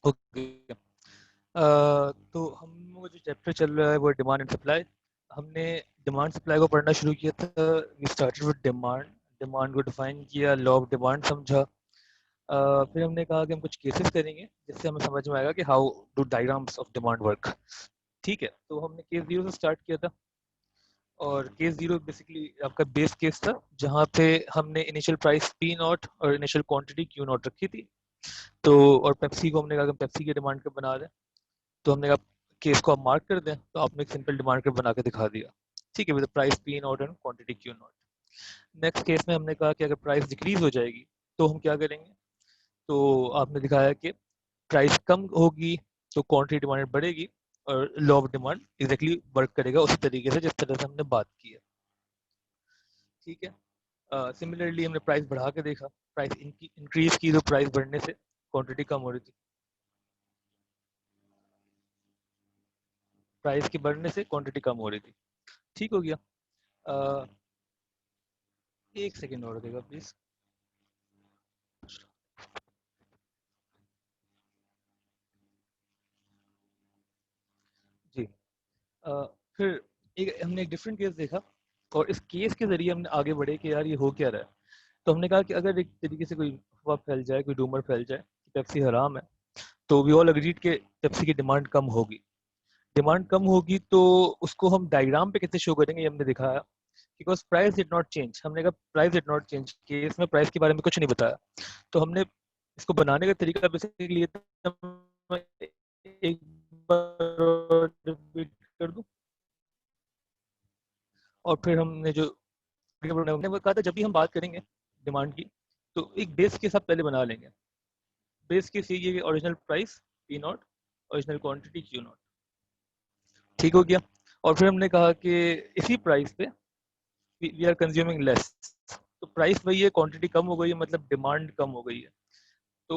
Okay. तो हम लोग जो चैप्टर चल रहा है वो डिमांड एंड सप्लाई। हमने डिमांड सप्लाई को पढ़ना शुरू किया था। We started with demand. Demand को डिफाइन किया, लॉ ऑफ डिमांड समझा। फिर हमने कहा कि हम कुछ केसेस करेंगे जिससे हमें समझ में आएगा कि how do diagrams of demand work. ठीक है, तो हमने केस 0 से स्टार्ट किया था। और केस 0 बेसिकली आपका बेस केस था, जहाँ पे हमने इनिशियल प्राइस पी नॉट और इनिशियल क्वांटिटी क्यू नॉट रखी थी। तो और पेप्सी को हमने कहा कि पेप्सी की डिमांड को बना दें। तो हमने कहा केस को आप मार्क कर दें, तो आपने एक सिंपल डिमांड कर्व बना के दिखा दिया। ठीक है, with price P not and quantity Q not. Next case में हमने कहा कि अगर प्राइस डिक्रीज हो जाएगी तो हम क्या करेंगे। तो आपने दिखाया कि प्राइस कम होगी तो क्वांटिटी डिमांड बढ़ेगी, और law of demand exactly work करेगा उसी तरीके से जिस तरह से हमने बात की है। ठीक है, सिमिलरली हमने प्राइस बढ़ा के देखा, प्राइस इंक्रीज की तो प्राइस बढ़ने से क्वांटिटी कम हो रही थी, प्राइस की बढ़ने से क्वांटिटी कम हो रही थी। ठीक हो गया। अ, एक सेकेंड और देगा प्लीज। जी। अ, फिर हमने एक डिफरेंट केस देखा, और इस केस के जरिए हमने आगे बढ़े कि यार ये हो क्या रहा है। तो हमने कहा कि अगर एक तरीके से कोई अफवाह फैल जाए, कोई रूमर फैल जाए कि पेप्सी हराम है, तो वी ऑल अग्रीड के पेप्सी की डिमांड कम होगी। डिमांड कम होगी तो उसको हम डायग्राम पे कैसे शो करेंगे, ये हमने दिखाया। Because price did not change, हमने कहा price did not change, case में प्राइस के बारे में कुछ नहीं बताया। तो हमने इसको बनाने का तरीका बेसिकली ये था, मैं एक बार रिपीट कर दूं। और फिर हमने जो हमने वो कहा था, जब भी हम बात करेंगे डिमांड की, तो एक बेस के साथ पहले बना लेंगे। बेस केस ये original price P not, original quantity Q not. ठीक हो गया। और फिर हमने कहा कि इसी प्राइस पे वी आर कंज्यूमिंग लेस। तो प्राइस वही है, क्वांटिटी कम हो गई है, मतलब डिमांड कम हो गई है। तो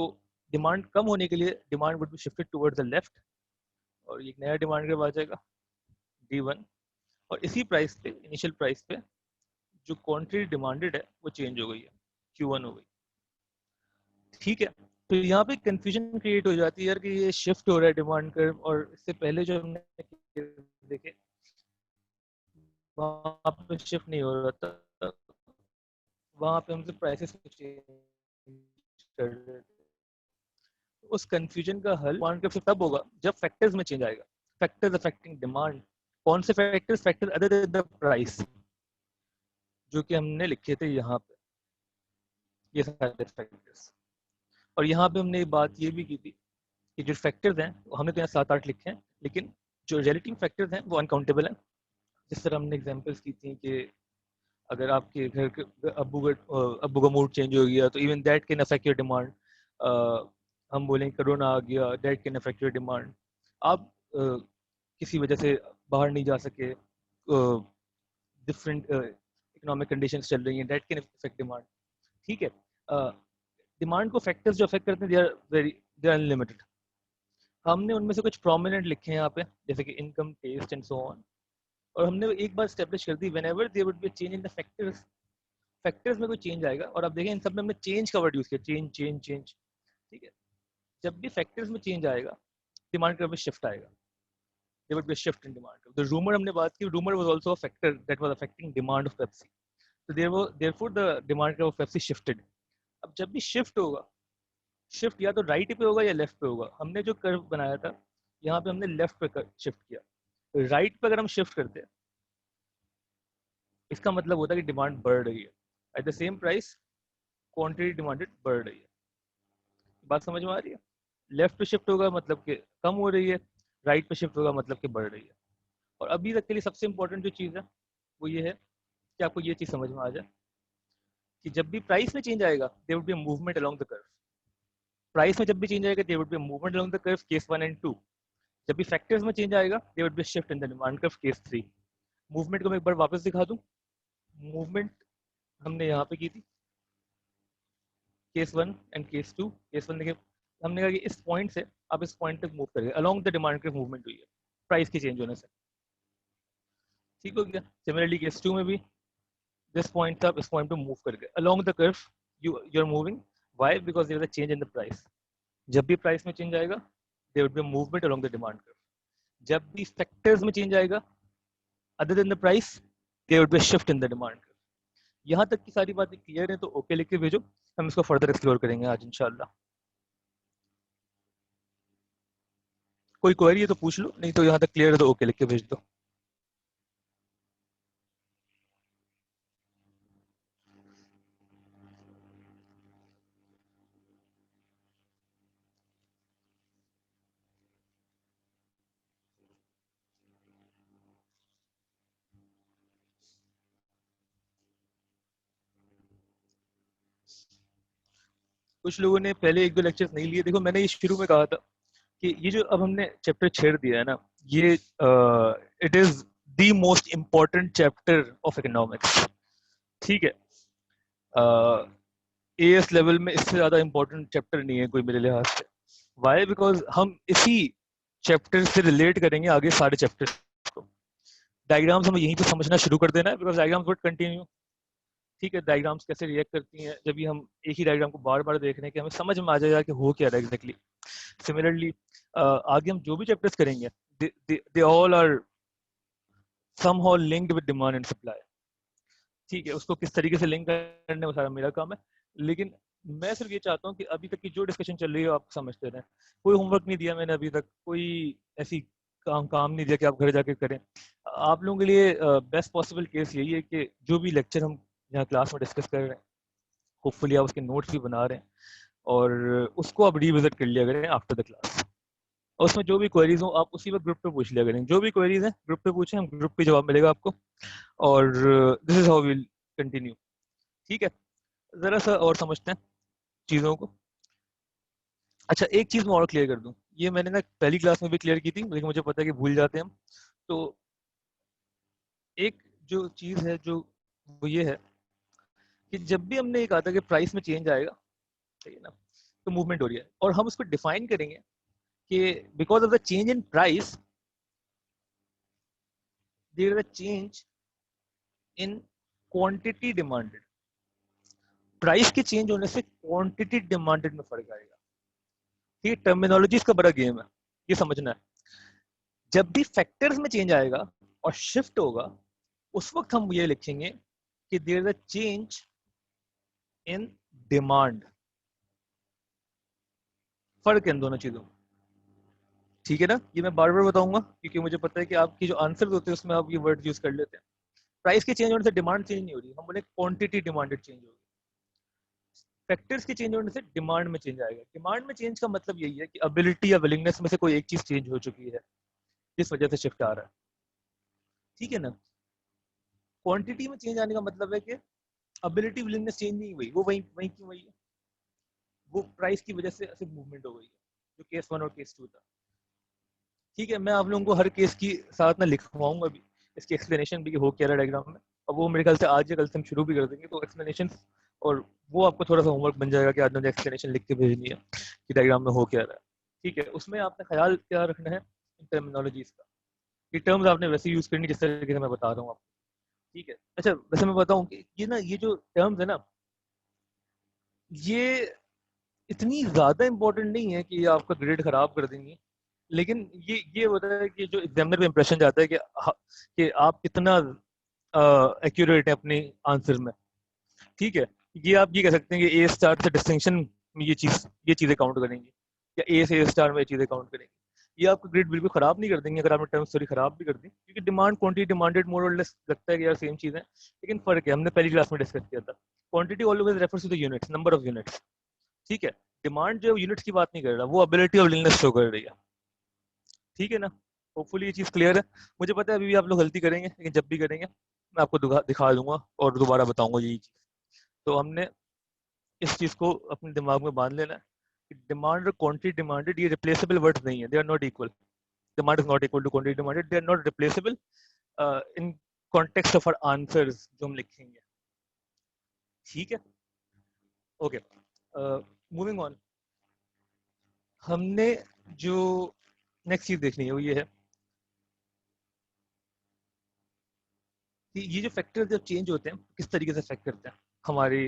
डिमांड कम होने के लिए demand would be shifted towards the left, और एक नया डिमांड कर्व आ जाएगा D1। और इसी प्राइस पे, इनिशियल प्राइस पे, जो क्वांटिटी डिमांडेड है वो चेंज हो गई है, Q1 हो गई। ठीक है, तो यहाँ पे कंफ्यूजन क्रिएट हो जाती है यार कि ये शिफ्ट हो रहा है डिमांड कर्व, और इससे पहले जो हमने देखे वहाँ पे शिफ्ट नहीं हो रहा था, वहाँ पे हमसे प्राइसेस चेंज कर रहे थे। उस कंफ्यूजन का हल डिमांड कर्व से तब होगा जब फैक्टर्स में चेंज आएगा। फैक्टर्स अफेक्टिंग डिमांड, कौन से factors, factor other than the price, जो कि हमने लिखे थे यहाँ पे, ये सारे फैक्टर्स। और यहाँ पे हमने बात ये भी की थी कि जो फैक्टर्स हैं वो हमने तो यहाँ 7-8 लिखे हैं, लेकिन जो रिलेटिव फैक्टर्स हैं वो अनकाउंटेबल हैं। जिस तरह हमने एग्जांपल्स की थी कि अगर आपके घर के अब्बू का मूड चेंज हो गया तो even that can affect your demand. हम बोलें कोरोना आ गया, that can affect your demand. आप किसी वजह से बाहर नहीं जा सके, डिफरेंट इकोनॉमिक कंडीशंस चल रही हैं, दैट कैन अफेक्ट डिमांड। ठीक है, डिमांड को फैक्टर्स जो अफेक्ट करते हैं दे आर अनलिमिटेड। हमने उनमें से कुछ प्रोमिनेंट लिखे हैं यहाँ पे, जैसे कि income, test and so on. और हमने एक बार स्टेब्लिश कर दी, whenever there would be change in the factors, factors में कोई चेंज आएगा। और आप देखें इन सब में हमने चेंज का वर्ड यूज किया, चेंज चेंज चेंज। ठीक है, जब भी फैक्टर्स में चेंज आएगा डिमांड कर्व में शिफ्ट आएगा, there would be a shift in demand curve. The rumour हमने बात की, rumour was also a factor that was affecting demand of Pepsi. तो therefore the demand curve of Pepsi shifted. अब जब भी shift होगा, शिफ्ट या तो राइट पे होगा या लेफ्ट पे होगा। हमने जो कर्व बनाया था यहाँ पे हमने लेफ्ट पे शिफ्ट किया। राइट पे अगर हम शिफ्ट करते हैं, इसका मतलब होता है कि डिमांड बढ़ रही है, at the same price quantity demanded बढ़ रही है। बात समझ में आ रही है? लेफ्ट पे शिफ्ट होगा मतलब कि कम हो रही है, राइट पे शिफ्ट होगा मतलब कि बढ़ रही है। और अभी तक के लिए सबसे इंपॉर्टेंट जो चीज़ है वो ये है कि आपको ये चीज़ समझ में आ जाए कि जब भी प्राइस में चेंज आएगा there would be a movement along the curve. Price में जब भी चेंज आएगा there would be a movement along the curve, case 1 and 2। जब भी फैक्टर्स में चेंज आएगा there would be a shift in the demand curve, case 3। Movement को मैं एक बार वापस दिखा दूं। मूवमेंट हमने यहाँ पे की थी, केस 1 एंड केस 2। केस 1 देखिए, हमने कहा कि इस पॉइंट से आप इस पॉइंट तक मूव करेंगे, along the demand curve movement हुई है प्राइस के चेंज होने से। ठीक हो गया। सिमिलरली केस 2 में भी दिस पॉइंट से आप इस पॉइंट पे मूव करके along the curve you are moving. Why? Because there is a change in the price. जब भी प्राइस में चेंज आएगा there would be movement along the demand curve. जब भी फैक्टर्स में चेंज आएगा other than the price, there would be shift in the demand curve. यहाँ तक की सारी बातें क्लियर है तो ओके लिख के भेजो, हम इसको फर्दर एक्सप्लोर करेंगे आज इंशाल्लाह. कोई क्वेरी है तो पूछ लो, नहीं तो यहाँ तक क्लियर है तो ओके लिख के भेज दो. कुछ लोगों ने पहले एक दो लेक्चर्स नहीं लिए. देखो मैंने ये शुरू में कहा था कि ये जो अब हमने चैप्टर छेड़ दिया है ना, ये it is the most important chapter of economics. ठीक है, एएस लेवल में इससे ज्यादा इम्पोर्टेंट चैप्टर नहीं है कोई मेरे लिहाज से. वाई? बिकॉज हम इसी चैप्टर से रिलेट करेंगे आगे सारे चैप्टर्स को. डायग्राम्स हमें यहीं पे समझना शुरू कर देना है बिकॉज डायग्राम्स वुड कंटिन्यू. ठीक है, डायग्राम्स कैसे रिएक्ट करती हैं, जब भी हम एक ही डायग्राम को बार बार देख रहे हैं कि हमें समझ में आ जाएगा कि हो क्या रहा है एग्जैक्टली. सिमिलरली आगे हम जो भी चैप्टर्स करेंगे they all are somehow linked with demand and supply. ठीक है, उसको किस तरीके से लिंक करने वो सारा मेरा काम है. लेकिन मैं सिर्फ ये चाहता हूँ कि अभी तक की जो डिस्कशन चल रही है आप समझते रहें. कोई होमवर्क नहीं दिया मैंने अभी तक, कोई ऐसी काम नहीं दिया कि आप घर जाके करें. आप लोगों के लिए बेस्ट पॉसिबल केस यही है कि जो भी लेक्चर हम यहाँ क्लास में डिस्कस कर रहे हैं होपफुली आप उसके नोट्स भी बना रहे हैं और उसको आप रिविजिट कर लिया करें आफ्टर द क्लास. और उसमें जो भी क्वेरीज हो आप उसी वक्त ग्रुप पे पूछ लिया करें. जो भी क्वेरीज हैं ग्रुप पे पूछें, हम ग्रुप पे जवाब मिलेगा आपको. और this is how will continue. ठीक है, जरा सा और समझते हैं चीज़ों को. अच्छा, एक चीज़ मैं और क्लियर कर दूं, ये मैंने ना पहली क्लास में भी क्लियर की थी लेकिन मुझे पता है कि भूल जाते हैं हम. तो एक जो चीज़ है जो वो ये है कि जब भी हमने एक कहा था कि प्राइस में चेंज आएगा, सही है ना, तो मूवमेंट हो रही है और हम उसको डिफाइन करेंगे कि because of the change in price there is a change in quantity demanded. Price के चेंज होने से क्वांटिटी डिमांडेड में फर्क आएगा. ये टर्मिनोलॉजीज का बड़ा गेम है, ये समझना है. जब भी फैक्टर्स में चेंज आएगा और शिफ्ट होगा उस वक्त हम ये लिखेंगे कि there is a change in demand. फर्क है इन दोनों चीजों. ठीक है ना, ये मैं बार बार बताऊंगा क्योंकि मुझे पता है कि आपकी जो आंसर होते हैं उसमें आप ये वर्ड यूज कर लेते हैं. प्राइस के चेंज होने से डिमांड चेंज नहीं हो रही, हम बोले क्वांटिटी डिमांडेड चेंज होगी. फैक्टर्स के चेंज होने से डिमांड में चेंज आएगा. डिमांड में चेंज का मतलब यही है कि एबिलिटी या विलिंगनेस में से कोई एक चीज चेंज हो चुकी है जिस वजह से शिफ्ट आ रहा है. ठीक है ना. क्वांटिटी में चेंज आने का मतलब है कि एबिलिटी विलिंगनेस चेंज नहीं हुई, वो वही वही क्यों हुई है, वो प्राइस की वजह से सिर्फ मूवमेंट हो गई है, जो केस 1 और केस 2 था. ठीक है, मैं आप लोगों को हर केस की साथ में लिखवाऊंगा भी, इसकी एक्सप्लेनेशन भी हो क्या रहा डायग्राम में. और वो मेरे ख्याल से आज या कल से हम शुरू भी कर देंगे तो एक्सप्लेनेशन, और वो आपको थोड़ा सा होमवर्क बन जाएगा कि आज मुझे एक्सप्लेनेशन लिख के भेजनी है कि डायग्राम में हो क्या रहा है. ठीक है, उसमें आपने ख्याल क्या रखना है टर्मिनोलॉजीज का. ये टर्म्स आपने वैसे यूज करनी जिस तरीके से मैं बता रहा हूँ आपको. ठीक है, अच्छा वैसे मैं बताऊँ कि ये ना, ये जो टर्म्स है ना, ये इतनी ज्यादा इंपॉर्टेंट नहीं है कि ये आपका ग्रेड खराब कर देंगी. लेकिन ये होता है कि जो एग्जामिनर पे इंप्रेशन जाता है कि आप कितना एक्यूरेट है अपने आंसर में. ठीक है, ये आप ये कह सकते हैं कि ए स्टार से डिस्टिंक्शन में ये चीजें काउंट करेंगी या ए से ए स्टार में ये चीजें काउंट करेंगी. ये आपको ग्रेड बिल्कुल खराब नहीं कर देंगे अगर आपने टर्म्स थोड़ी खराब भी कर दी, क्योंकि डिमांड क्वांटिटी डिमांडेड मोर और लेस लगता है कि यार सेम चीज है लेकिन फर्क है. हमने पहली क्लास में डिस्कस किया था quantity always refers to the units, number of units. ठीक है, डिमांड जो यूनिट्स की बात नहीं कर रहा, वो एबिलिटी ऑफ विलिंगनेस शो कर रही है. ठीक है ना, होपफुली ये चीज़ क्लियर है. मुझे पता है अभी भी आप लोग गलती करेंगे लेकिन जब भी करेंगे मैं आपको दिखा दूंगा और दोबारा बताऊंगा यही चीज़. तो हमने इस चीज़ को अपने दिमाग में बांध लेना है कि डिमांड और क्वांटिटी डिमांडेड ये रिप्लेसेबल वर्ड्स नहीं है, they are not equal. Demand is not equal to quantity demanded, they are not replaceable in context of our answers जो हम लिखेंगे. ठीक है, ओके, मूविंग ऑन. हमने जो नेक्स्ट चीज़ देखनी है वो ये है कि ये जो फैक्टर जब चेंज होते हैं किस तरीके से अफेक्ट करते हैं हमारी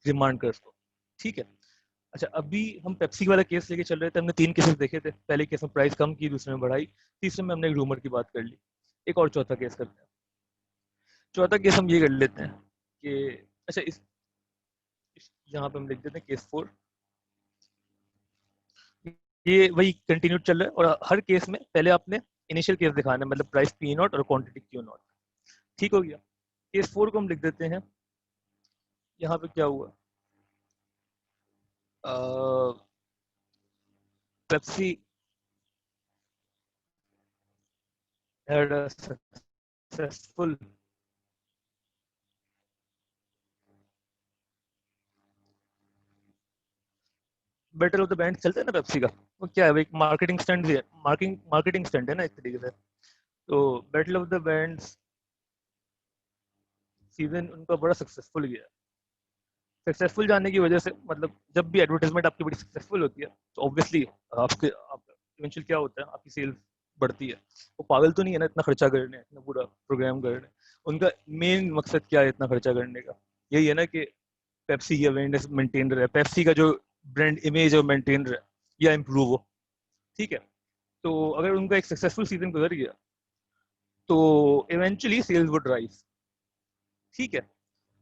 डिमांड कर्व को. ठीक है, अच्छा, अभी हम पेप्सी वाला केस लेके चल रहे थे। हमने 3 केसेस देखे थे। पहले केस में प्राइस कम की, दूसरे में बढ़ाई, तीसरे में हमने एक रूमर की बात कर ली। एक और चौथा केस करते हैं। चौथा केस हम ये कर लेते हैं कि अच्छा, यहाँ पे हम लिख देते हैं केस 4। ये वही कंटिन्यूड चल रहा है और हर केस में पहले आपने इनिशियल केस दिखाना है, मतलब प्राइस पी नॉट और क्वांटिटी क्यू नॉट। ठीक हो गया। केस 4 को हम लिख देते हैं। यहाँ पे क्या हुआ? Pepsi had a successful battle of the band चलता है ना पेप्सी का। वो क्या है, वो एक मार्केटिंग स्टंट भी है। मार्केटिंग स्टंट है ना एक तरीके से। तो battle of the bands season उनका बड़ा सक्सेसफुल गया। सक्सेसफुल जाने की वजह से, मतलब जब भी एडवर्टाइजमेंट आपकी बड़ी सक्सेसफुल होती है तो ऑब्वियसली आप इवेंचुअल क्या होता है, आपकी सेल्स बढ़ती है। वो पागल तो नहीं है ना इतना खर्चा करने, इतना पूरा प्रोग्राम करने। उनका मेन मकसद क्या है इतना खर्चा करने का? यही है ना कि पेप्सी की अवेयरनेस मेंटेन रहे, पेप्सी का जो ब्रांड इमेज है मेंटेन रहे या इम्प्रूव हो। ठीक है। तो अगर उनका एक सक्सेसफुल सीजन गुजर गया तो इवेंचुअली सेल्स वुड राइज। ठीक है।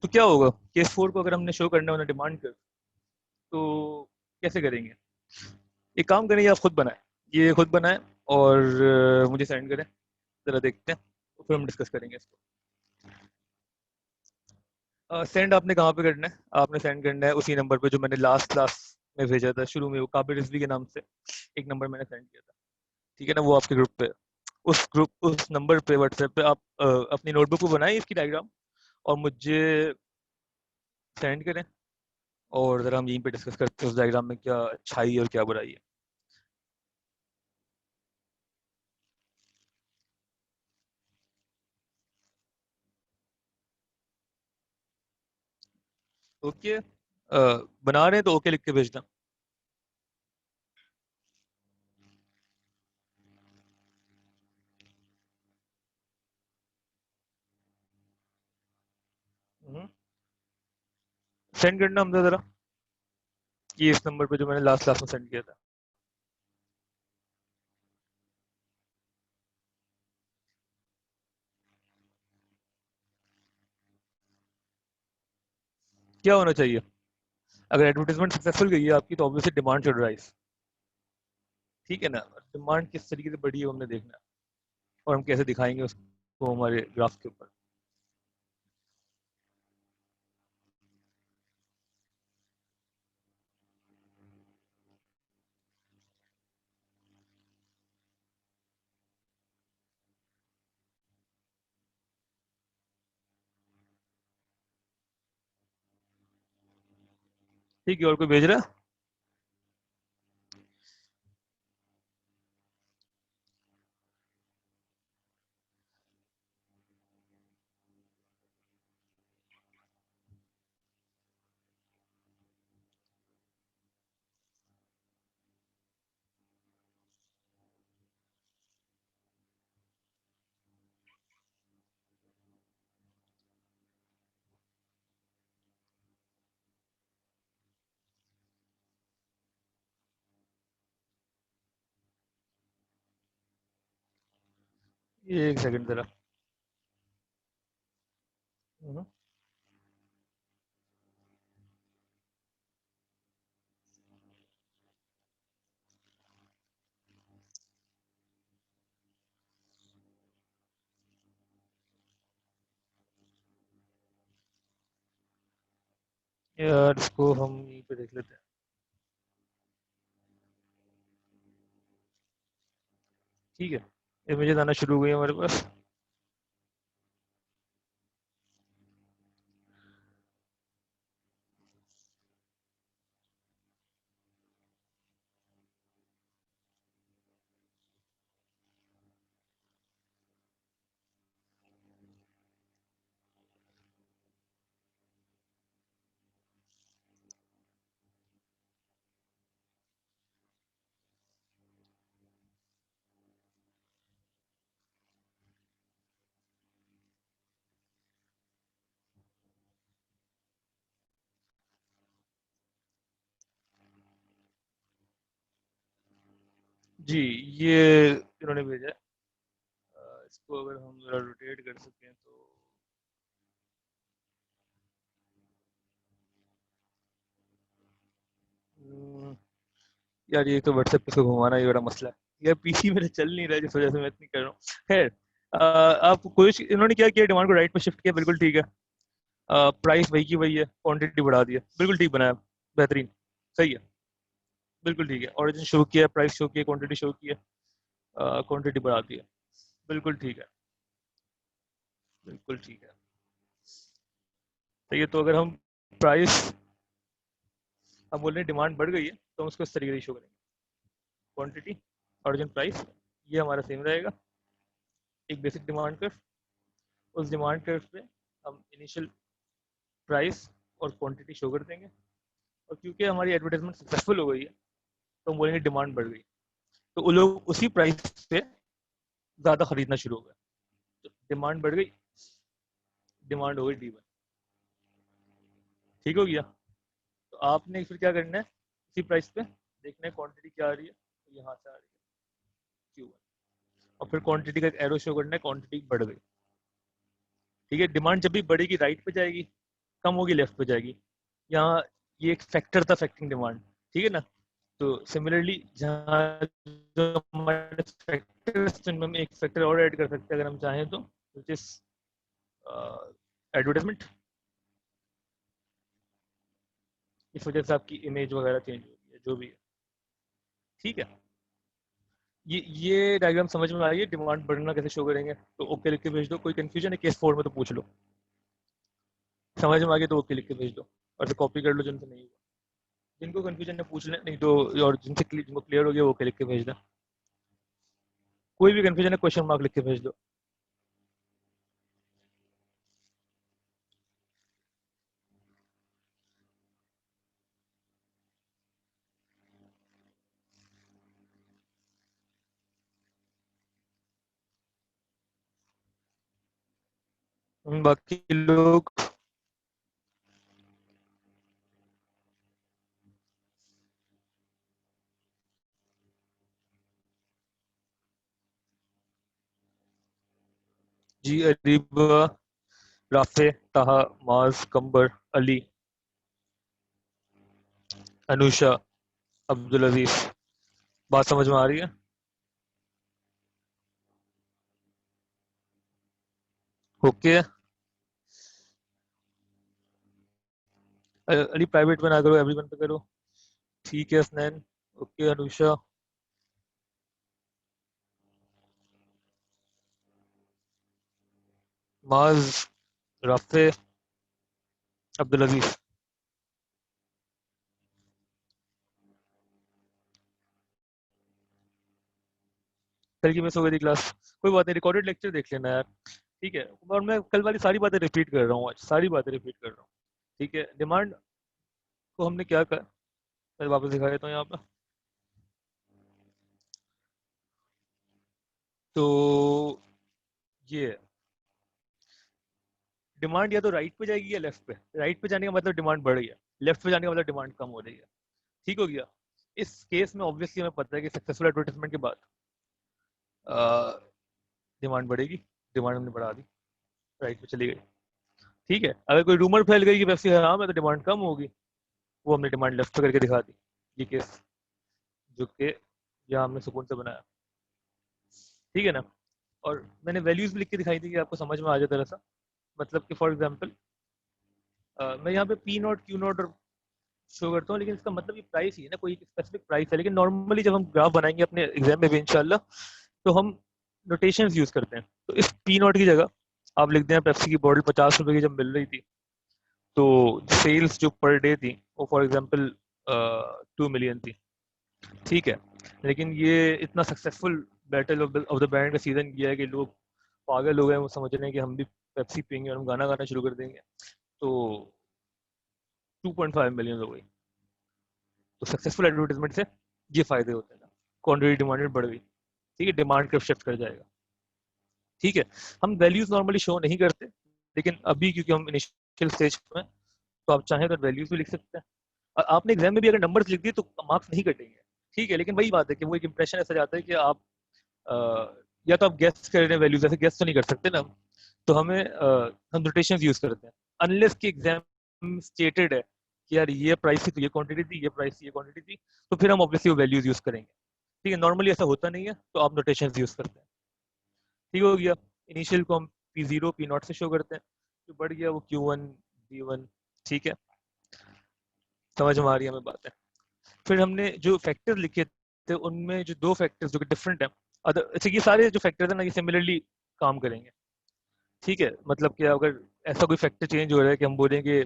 तो क्या होगा, केस 4 को अगर हमने शो करना है, डिमांड कर, तो कैसे करेंगे? एक काम करें, ये आप खुद बनाएं। ये खुद बनाएं और मुझे सेंड करें, जरा देखते हैं, तो फिर हम डिस्कस करेंगे इसको। सेंड आपने कहाँ पे करना है? आपने सेंड करना है उसी नंबर पे जो मैंने लास्ट क्लास में भेजा था शुरू में, वो काबिल रिजवी के नाम से एक नंबर मैंने सेंड किया था। ठीक है ना, वो आपके ग्रुप पे, उस नंबर पे व्हाट्सएप पे आप अपनी नोटबुक पे बनाएं इसकी डायग्राम और मुझे सेंड करें। और ज़रा हम यहीं पे डिस्कस करते हैं उस डायग्राम में क्या अच्छाई है और क्या बुराई है। ओके। बना रहे हैं तो ओके लिख के भेजना। सेंड करना हमसे ज़रा, कि इस नंबर पे जो मैंने लास्ट क्लास में सेंड किया था। क्या होना चाहिए? अगर एडवर्टाइजमेंट सक्सेसफुल गई है आपकी तो ऑब्वियसली डिमांड शुड राइज। ठीक है ना? डिमांड किस तरीके से बढ़ी है वो हमने देखना है, और हम कैसे दिखाएंगे उसको हमारे ग्राफ के ऊपर। ठीक है, और कोई भेज रहा है? ये एक सेकंड जरा। हम्म। यार इसको हम यहीं पे देख लेते हैं। ठीक है, इमेजेस आना शुरू हो गई हमारे पास। जी, ये इन्होंने भेजा है। इसको अगर हम ज़रा रोटेट कर सकें तो यार ये तो व्हाट्सएप पे इसको घुमाना ही बड़ा मसला है यार। पीसी मेरा चल नहीं रहा है जिस वजह से मैं इतनी कर रहा हूँ। खैर, आप कोई इन्होंने क्या किया, डिमांड को राइट पे शिफ्ट किया, बिल्कुल ठीक है। प्राइस वही की वही है, क्वांटिटी बढ़ा दी है, बिल्कुल ठीक बनाया, बेहतरीन, सही है, बिल्कुल ठीक है। ओरिजिन शो किया, प्राइस शो किया, क्वांटिटी शो किया, क्वांटिटी बढ़ा दी है, बिल्कुल ठीक है, बिल्कुल ठीक है। तो ये तो अगर हम प्राइस, हम बोल रहे हैं डिमांड बढ़ गई है तो हम उसको इस तरीके से शो करेंगे, क्वांटिटी, ओरिजिन, प्राइस, ये हमारा सेम रहेगा, एक बेसिक डिमांड कर्व। उस डिमांड कर्व पे हम इनिशियल प्राइस और क्वांटिटी शो कर देंगे, और क्योंकि हमारी एडवर्टाइजमेंट सक्सेसफुल हो गई है तो हम बोलेंगे डिमांड बढ़ गई, तो वो लोग उसी प्राइस पे ज़्यादा खरीदना शुरू हो गए, तो डिमांड बढ़ गई, डिमांड हो गई D1, ठीक हो गया। तो आपने फिर क्या करना है, इसी प्राइस पे देखना है क्वांटिटी क्या आ रही है, तो यहाँ से आ रही है Q1, और फिर क्वांटिटी का एक एरो शो करना है, क्वांटिटी बढ़ गई, ठीक है। डिमांड जब भी बढ़ेगी राइट पे जाएगी, कम होगी लेफ्ट पे जाएगी। यहाँ ये एक फैक्टर था, फैक्टिंग डिमांड, ठीक है ना। तो सिमिलरली जहाँ जो हमारे फैक्टर्स, हम एक फैक्टर और ऐड कर सकते हैं अगर हम चाहें तो, विच इज एडवर्टाइजमेंट। इस वजह से आपकी इमेज वगैरह चेंज होगी है, जो भी है, ठीक है। ये डायग्राम समझ में आ रही है, डिमांड बढ़ना कैसे शो करेंगे, तो ओके लिख के भेज दो। कोई कंफ्यूजन है केस 4 में तो पूछ लो, समझ में आ गया तो ओके लिख के भेज दो, और फिर कॉपी कर लो जिनसे नहीं हुआ। जिनको कंफ्यूजन है पूछ लें, नहीं तो और जिनको क्लियर हो गया वो ओके लिख के भेज दें। कोई भी कंफ्यूजन है क्वेश्चन मार्क लिख के भेज दो। बाकी लोग, जी, अरीबा, राफे, ताहा, माज, कंबर, अली, अनुषा, अब्दुल अजीज, बात समझ में आ रही है? ओके। अली प्राइवेट में ना करो, एवरीवन पे करो, ठीक है स्नैन। ओके अनुषा, माज, राफे, अब्दुल अजीज। कल की मिस हो गई थी क्लास, कोई बात नहीं, रिकॉर्डेड लेक्चर देख लेना यार, ठीक है। और मैं कल वाली सारी बातें रिपीट कर रहा हूँ, आज सारी बातें रिपीट कर रहा हूँ, ठीक है। डिमांड को हमने क्या कहा, मैं वापस दिखा देता हूँ यहाँ पे। तो ये डिमांड या तो राइट पे जाएगी या लेफ्ट पे। राइट पे जाने का मतलब डिमांड बढ़ रही है, लेफ्ट पे जाने का मतलब डिमांड कम हो रही है, ठीक हो गया। इस केस में ऑब्वियसली हमें पता है कि सक्सेसफुल एडवर्टाइजमेंट के बाद डिमांड बढ़ेगी, डिमांड हमने बढ़ा दी, राइट पे चली गई, ठीक है। अगर कोई रूमर फैल गई कि पेप्सी हराम है तो डिमांड कम होगी, वो हमने डिमांड लेफ्ट पे करके दिखा दी। ये केस जो कि यहाँ हमने सुकून से बनाया, ठीक है ना। और मैंने वैल्यूज भी लिख के दिखाई थी कि आपको समझ में आ जाए तरह सा। मतलब कि फॉर एग्जाम्पल मैं यहाँ पे पी नॉट, क्यू नॉट और शो करता हूँ, लेकिन इसका मतलब ये प्राइस ही है ना, कोई स्पेसिफिक प्राइस है। लेकिन नॉर्मली जब हम ग्राफ बनाएंगे अपने एग्जाम में भी इंशाल्लाह, तो हम नोटेशंस यूज करते हैं। तो इस पी नॉट की जगह आप लिखते हैं पेप्सी की बॉटल 50 रुपए की जब मिल रही थी, तो सेल्स जो पर डे थी वो फॉर एग्जांपल 2 मिलियन थी, ठीक है। लेकिन ये इतना successful battle of the band का सीजन किया है कि लोग पागल हो गए, वो समझ रहे हैं कि हम भी पेप्सी पियेंगे और हम गाना गाना शुरू कर देंगे, तो 2.5 मिलियन हो गई। तो सक्सेसफुल एडवर्टाइजमेंट से ये फायदे होते हैं ना, क्वांटिटी डिमांड बढ़ गई, ठीक है, डिमांड कर्व शिफ्ट कर जाएगा, ठीक है। हम वैल्यूज नॉर्मली शो नहीं करते, लेकिन अभी क्योंकि हम इनिशियल स्टेज में, तो आप चाहें तो वैल्यूज भी लिख सकते हैं। और आपने एग्जाम में भी अगर नंबर्स लिख दिए तो मार्क्स नहीं कटेंगे, ठीक है, लेकिन वही बात है कि वो एक इंप्रेशन ऐसा जाता है कि आप या तो आप गेस कर रहे हैं वैल्यूज, ऐसे गेस तो नहीं कर सकते ना, तो हमें हम नोटेशंस यूज करते हैं अनलेस कि एग्जाम स्टेटेड है कि यार ये प्राइस थी तो ये क्वांटिटी थी, ये प्राइस थी ये क्वांटिटी थी, तो फिर हम ऑब्वियसली वो वैल्यूज यूज करेंगे। ठीक है, नॉर्मली ऐसा होता नहीं है तो आप नोटेशंस यूज करते हैं। ठीक हो गया। इनिशियल को हम P0 P0 से शो करते हैं, जो बढ़ गया वो Q1 B1। ठीक है, समझ में आ रही है हमें बात है। फिर हमने जो फैक्टर्स लिखे थे उनमें जो दो फैक्टर्स जो कि डिफरेंट है, अदर अच्छा ये सारे जो फैक्टर्स है ना ये सिमिलरली काम करेंगे। ठीक है, मतलब कि अगर ऐसा कोई फैक्टर चेंज हो रहा है कि हम बोलेंगे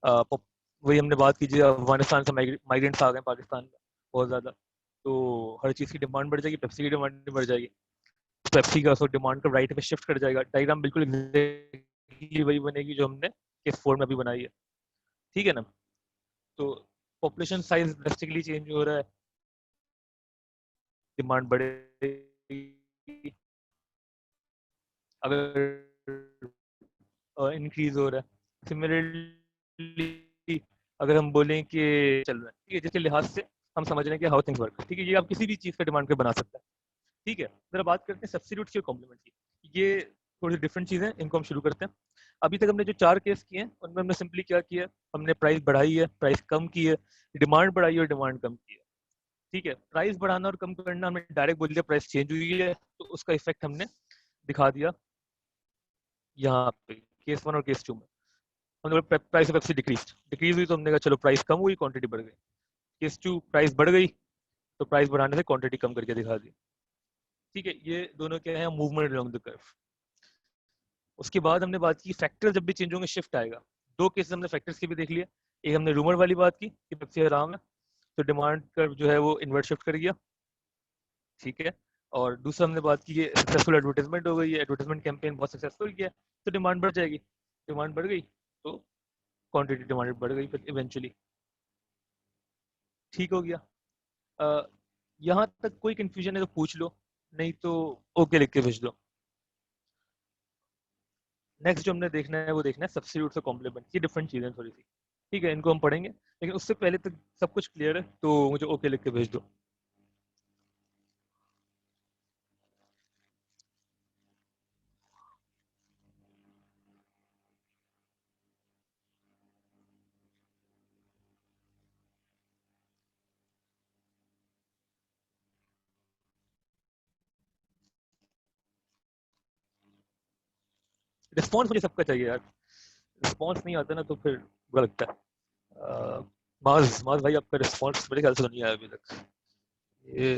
वही हमने बात कीजिए, अफगानिस्तान से माइग्रेंट्स आ गए पाकिस्तान में बहुत ज़्यादा, तो हर चीज़ की डिमांड बढ़ जाएगी, पेप्सी की डिमांड बढ़ जाएगी, पेप्सी का सो डिमांड का राइट में शिफ्ट कर जाएगा। डायग्राम बिल्कुल एग्जैक्टली वही बनेगी जो हमने केस 4 में अभी बनाई है। ठीक है ना, तो पॉपुलेशन साइज ड्रास्टिकली चेंज हो रहा है, डिमांड बढ़ेगी। अगर इंक्रीज हो रहा है सिमिलरली, अगर हम बोलें कि चल रहा है, ठीक है, जिसके लिहाज से हम समझ रहे हैं कि हाउ थिंग्स वर्क। ठीक है, ये आप किसी भी चीज़ का डिमांड पे बना सकते हैं। ठीक है, जरा बात करते हैं सब्स्टिट्यूट की और कॉम्प्लीमेंट की। ये थोड़ी डिफरेंट चीज़ें, इनको हम शुरू करते हैं। अभी तक हमने जो 4 केस किए हैं उनमें हमने सिंपली क्या किया, हमने प्राइस बढ़ाई है, प्राइस कम की है, डिमांड बढ़ाई और डिमांड कम की है। ठीक है, प्राइस बढ़ाना और कम करना हमने डायरेक्ट बोल दिया, प्राइस चेंज हुई है तो उसका इफेक्ट हमने दिखा दिया यहाँ पे केस 1 और केस 2 में। हमने बोला प्राइस ऑफ पेप्सी डिक्रीज हुई तो हमने कहा चलो प्राइस कम हुई, क्वांटिटी बढ़ गई। केस 2 प्राइस बढ़ गई तो प्राइस बढ़ाने से क्वांटिटी कम करके दिखा दी। ठीक है, ये दोनों क्या है, मूवमेंट अलोंग द कर्व। उसके बाद हमने बात की फैक्टर जब भी चेंज होंगे शिफ्ट आएगा। दो केसेस हमने फैक्टर्स की भी देख लिया। एक हमने रूमर वाली बात की कि पेप्सी आराम है तो डिमांड कर्व जो है वो इन्वर्ट शिफ्ट कर गया। ठीक है, और दूसरा हमने बात की सक्सेसफुल एडवर्टाइजमेंट हो गई है, एडवर्टाइजमेंट कैंपेन बहुत सक्सेसफुल किया तो डिमांड बढ़ जाएगी, डिमांड बढ़ गई तो क्वांटिटी डिमांड बढ़ गई फिर इवेंचुअली। ठीक हो गया। यहाँ तक कोई कंफ्यूजन है तो पूछ लो, नहीं तो ओके लिख के भेज दो। नेक्स्ट जो हमने देखना है वो देखना है सब्स्टिट्यूट और कॉम्प्लीमेंट, ये डिफरेंट चीजें थोड़ी सी। ठीक है, इनको हम पढ़ेंगे लेकिन उससे पहले तक सब कुछ क्लियर है तो मुझे ओके लिख के भेज दो। रिस्पॉन्स मुझे सबका चाहिए यार, रिस्पॉन्स नहीं आता ना तो फिर बुरा लगता है। माज माज भाई आपका रिस्पॉन्स मेरे ख्याल से तो नहीं आया अभी तक। ये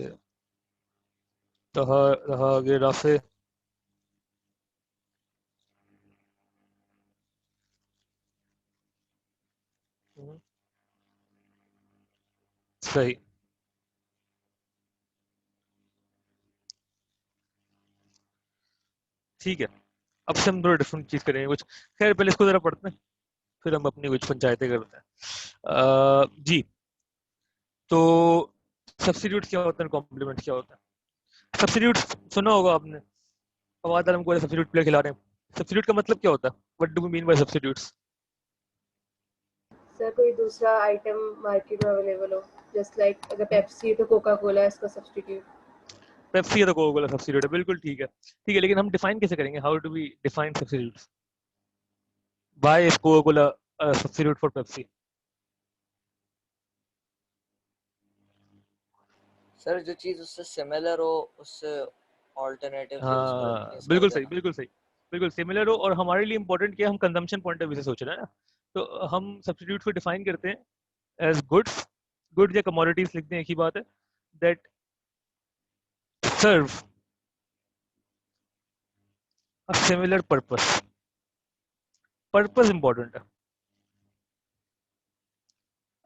रहा रहा आगे राफे। सही। ठीक है, अब से हम थोड़ा डिफरेंट चीज करेंगे कुछ। खैर पहले इसको जरा पढ़ते हैं, फिर हम अपनी कुछ पंचायतें करते हैं। जी, तो सब्स्टिट्यूट क्या होता है, कॉम्प्लीमेंट क्या होता है। सब्स्टिट्यूट सुना होगा आपने, फवाद आलम को सब्स्टिट्यूट प्लेयर खिला रहे हैं। सब्स्टिट्यूट का मतलब क्या होता है, what do we mean by substitutes. Sir कोई दूसरा आइटम मार्केट में अवेलेबल हो, जस्ट लाइक अगर पेप्सी है तो कोका कोला है इसका सब्स्टिट्यूट। पेप्सी है तो कोका कोला सब्स्टिट्यूट है, बिल्कुल ठीक है। ठीक है, लेकिन हम डिफाइन कैसे करेंगे, how do we define substitutes, why is Coca Cola substitute for Pepsi. Sir जो चीज उससे सिमिलर हो उससे ऑल्टरनेटिव यूज हाँ कर बिल्कुल सही, देना। बिल्कुल सही, बिल्कुल सिमिलर हो, और हमारे लिए इंपॉर्टेंट क्या है, हम कंजम्पशन पॉइंट ऑफ व्यू से सोच रहे हैं ना, तो हम सब्स्टिट्यूट को डिफाइन करते हैं एज गुड्स, गुड्स या कमोडिटीज लिखते हैं, एक ही बात है, that serve a similar purpose. Purpose important है।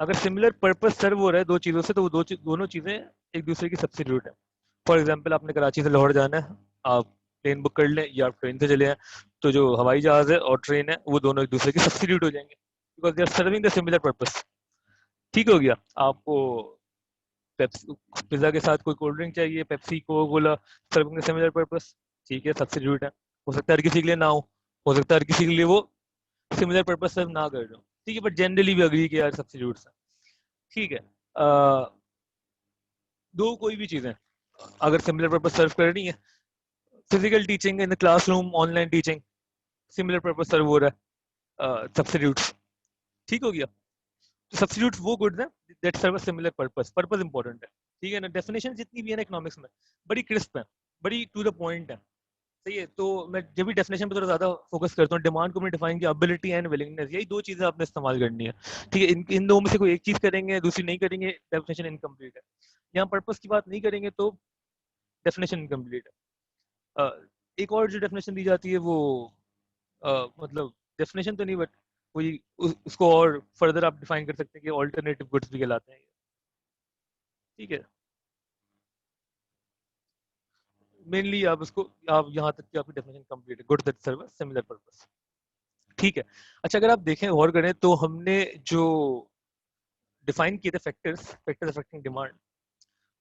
अगर सिमिलर पर्पस सर्व हो रहा है दो चीज़ों से तो वो दोनों चीज़ें एक दूसरे की सब्स्टिट्यूट है। फॉर एग्जाम्पल आपने कराची से लाहौर जाना है, आप प्लेन बुक कर लें या आप ट्रेन से चले हैं, तो जो हवाई जहाज़ है और ट्रेन है वो दोनों एक दूसरे के सब्स्टिट्यूट हो जाएंगे because they are serving the similar purpose. ठीक हो गया। आपको पिज्ज़ा के साथ कोई कोल्ड ड्रिंक चाहिए, पेप्सी को बोला, सर्विंग द सिमिलर पर्पस, ठीक है सब्स्टिट्यूट है। हो सकता है हर किसी के लिए ना हो सकता है हर किसी के लिए वो सिमिलर पर्पस सर्व ना कर रहे हो, ठीक है, बट जनरली भी अग्री कि यार सब्स्टिट्यूट्स है। ठीक है। दो कोई भी चीज़ें अगर सिमिलर पर्पस सर्व कर रही है, physical teaching in the classroom, online teaching, similar purpose serve हो रहा है, सब्स्टिट्यूट्स, ठीक हो गया। तो सब्स्टिट्यूट्स वो गुड्स हैं that serve a similar purpose, purpose important है, ठीक है ना। डेफिनेशन जितनी भी है ना इकोनॉमिक्स में बड़ी क्रिस्प है, बड़ी टू द पॉइंट है, सही है। तो मैं जब भी डेफिनेशन पे थोड़ा ज्यादा फोकस करता हूँ, डिमांड को मैं डिफाइन किया, एबिलिटी एंड विलिंगनेस, यही दो चीजें आपने इस्तेमाल करनी है, ठीक है। इन दो में से कोई एक चीज करेंगे, दूसरी नहीं करेंगे, डेफिनेशन इनकम्प्लीट है। यहाँ पर्पस की बात नहीं करेंगे तो डेफिनेशन इनकम्प्लीट है। एक और जो डेफिनेशन दी जाती है वो मतलब डेफिनेशन तो नहीं बट कोई उसको और फर्दर आप डिफाइन कर सकते हैं कि ऑल्टरनेटिव गुड्स भी कहलाते हैं, ठीक है। मेनली आप उसको आप यहाँ तक कि आपकी डेफिनेशन कंप्लीट है, good that serve similar purpose, ठीक है। अच्छा अगर आप देखें गौर करें तो हमने जो डिफाइन किए थे फैक्टर्स फैक्टर्स अफेक्टिंग डिमांड,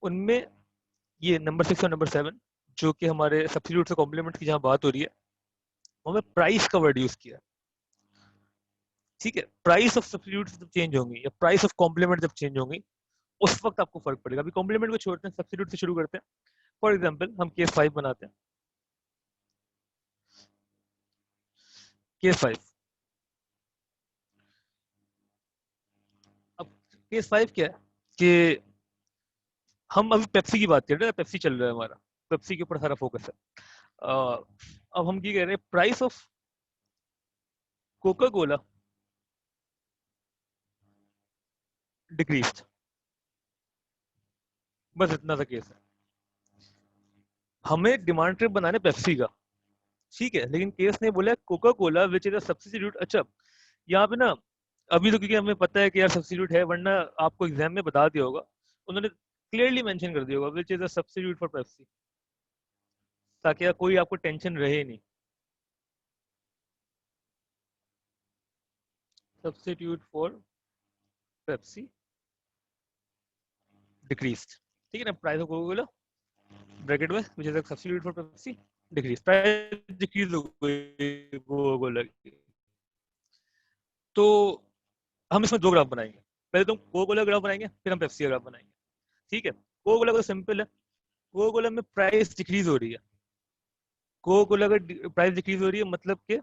उनमें ये नंबर 6 और नंबर 7 जो कि हमारे सब्स्टिट्यूट से कॉम्प्लीमेंट की जहाँ बात हो रही है, हमें प्राइस का वर्ड यूज किया, ठीक है। प्राइस ऑफ सब्स्टिट्यूट जब चेंज होंगी या प्राइस ऑफ कॉम्प्लीमेंट जब चेंज होंगी उस वक्त आपको फर्क पड़ेगा। अभी कॉम्प्लीमेंट को छोड़ते हैं, सब्स्टिट्यूट से शुरू करते हैं। फॉर एग्जाम्पल हम केस 5 बनाते हैं, केस 5। अब केस 5 क्या है कि हम अभी पेप्सी की बात कर रहे हैं, पेप्सी चल रहा है हमारा, पेप्सी के ऊपर सारा फोकस है। अब हम क्या कह रहे हैं, price of Coca Cola decreased, बस इतना सा केस है। हमें डिमांड ट्रिप बनाने पेप्सी का, ठीक है, लेकिन केस ने बोला Coca Cola which is a substitute. अच्छा यहाँ पे ना अभी तो क्योंकि हमें पता है कि यार सब्स्टिट्यूट है, वरना आपको एग्जाम में बता दिया होगा, उन्होंने क्लियरली मेंशन कर दिया होगा विच is a substitute for Pepsi, ताकि कोई आपको टेंशन रहे नहीं। सब्स्टिट्यूट फॉर पेप्सी डिक्रीज्ड, ठीक है ना। Price of Coca Cola bracket में which is a substitute for Pepsi decrease, price decrease हो गई कोका कोला की। तो हम इसमें दो ग्राफ बनाएंगे, पहले तो कोका कोला ग्राफ बनाएंगे, फिर हम पेप्सी का ग्राफ बनाएंगे, ठीक है। कोका कोला का सिंपल है, कोका कोला में प्राइस डिक्रीज हो रही है, कोका कोला का प्राइस डिक्रीज हो रही है मतलब कि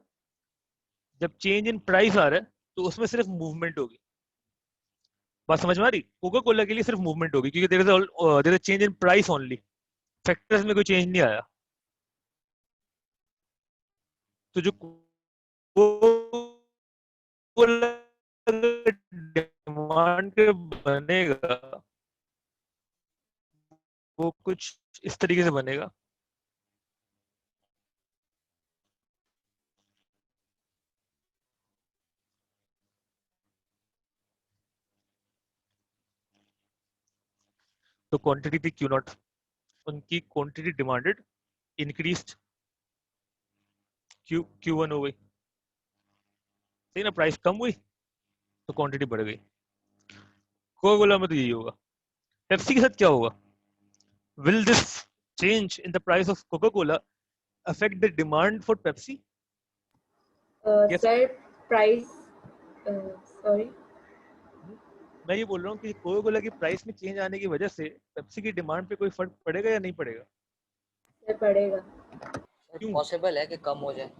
जब चेंज इन प्राइस आ रहा है तो उसमें सिर्फ मूवमेंट होगी। बात समझ में आ रही, कोका कोला के लिए सिर्फ मूवमेंट होगी क्योंकि there is change in price only, factors में कोई चेंज नहीं आया। तो जो कोका डिमांड के बनेगा वो कुछ इस तरीके से बनेगा, तो क्वांटिटी थी क्यू नॉट, उनकी quantity demanded increased, Q one हो गई, सही ना। प्राइस कम हुई तो क्वांटिटी बढ़ गई। कोका कोला में तो यही होगा। पेप्सी के साथ क्या होगा, will this change in the price of Coca Cola affect the demand for Pepsi? yes. Sir price sorry मैं ये बोल रहा हूँ कि कोका कोला की प्राइस में चेंज आने की वजह से पेप्सी की डिमांड पे कोई फर्क पड़ेगा या नहीं पड़ेगा? सर पड़ेगा। क्यों पॉसिबल है कि कम हो जाए,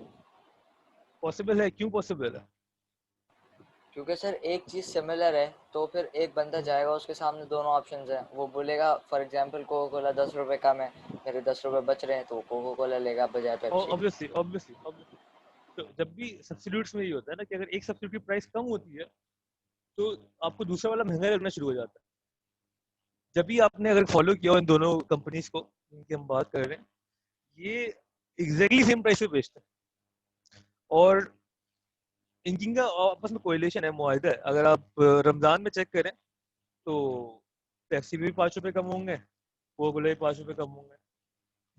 पॉसिबल है? क्यों पॉसिबल है? क्योंकि सर एक चीज़ सिमिलर है तो फिर एक बंदा जाएगा, उसके सामने दोनों ऑप्शंस हैं, वो बोलेगा फॉर एग्जांपल कोका कोला 10 रुपए कम है, मेरे 10 रुपए बच रहे हैं, तो कोका कोला लेगा बजाय पेप्सी। Obviously obviously obviously. तो जब भी सब्स्टिट्यूट्स में ये होता है ना कि अगर एक सब्स्टिट्यूट की प्राइस कम होती है तो आपको दूसरा वाला महंगा लगना शुरू हो जाता है। जब भी आपने अगर फॉलो किया हो इन दोनों कंपनीज को जिनकी हम बात कर रहे हैं, ये एग्जैक्टली सेम प्राइस पे बेचते हैं और इनकी का आपस में कोरिलेशन है, मुआहिदा है। अगर आप रमजान में चेक करें तो पेप्सी भी 5 रुपए कम होंगे, कोका कोला भी 5 रुपए कम होंगे।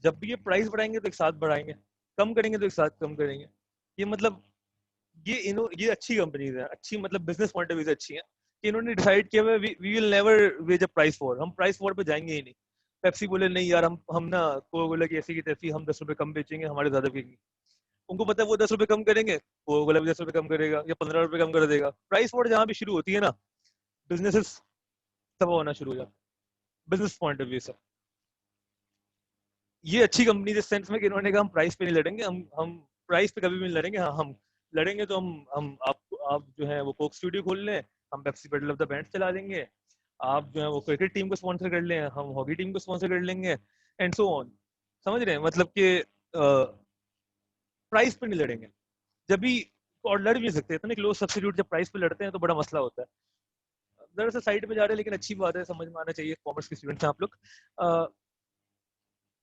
जब भी ये प्राइस बढ़ाएंगे तो एक साथ बढ़ाएंगे, कम करेंगे तो एक साथ कम करेंगे। ये मतलब ये अच्छी कंपनीज है, अच्छी मतलब बिजनेस पॉइंट ऑफ व्यू से अच्छी है कि इन्होंने डिसाइड किया we will never wage a price war, हम प्राइस वॉर पे जाएंगे ही नहीं। पेप्सी बोले नहीं यार, हम ना कोका कोला की ऐसी की तैसी हम 10 रुपए कम बेचेंगे, हमारे ज्यादा बिकेंगे। उनको पता है वो 10 रुपए कम करेंगे, कोका कोला भी 10 रुपए कम करेगा या 15 रुपए कम कर देगा। प्राइस वॉर जहाँ भी शुरू होती है ना, बिजनेसेस तबाह होना शुरू हो जाता है। बिजनेस पॉइंट ऑफ व्यू से ये अच्छी कंपनी इस सेंस में कि इन्होंने कहा हम प्राइस पे नहीं लड़ेंगे, हम प्राइस पे कभी भी नहीं लड़ेंगे। हाँ, हम लड़ेंगे तो हम आप जो है वो कोक स्टूडियो खोल लें, हम Pepsi battle of the band चला देंगे, आप जो है वो क्रिकेट टीम को स्पॉन्सर कर लें, हम हॉकी टीम को स्पॉन्सर कर लेंगे, एंड सो ऑन। समझ रहे हैं मतलब कि प्राइस पे नहीं लड़ेंगे जब भी, और लड़ भी नहीं सकते इतने क्लोज सब्सिट्यूट जब प्राइस पे लड़ते हैं तो बड़ा मसला होता है। दरअसल साइड पे जा रहे हैं लेकिन अच्छी बात है, समझ में आना चाहिए, कॉमर्स के स्टूडेंट्स हैं आप लोग।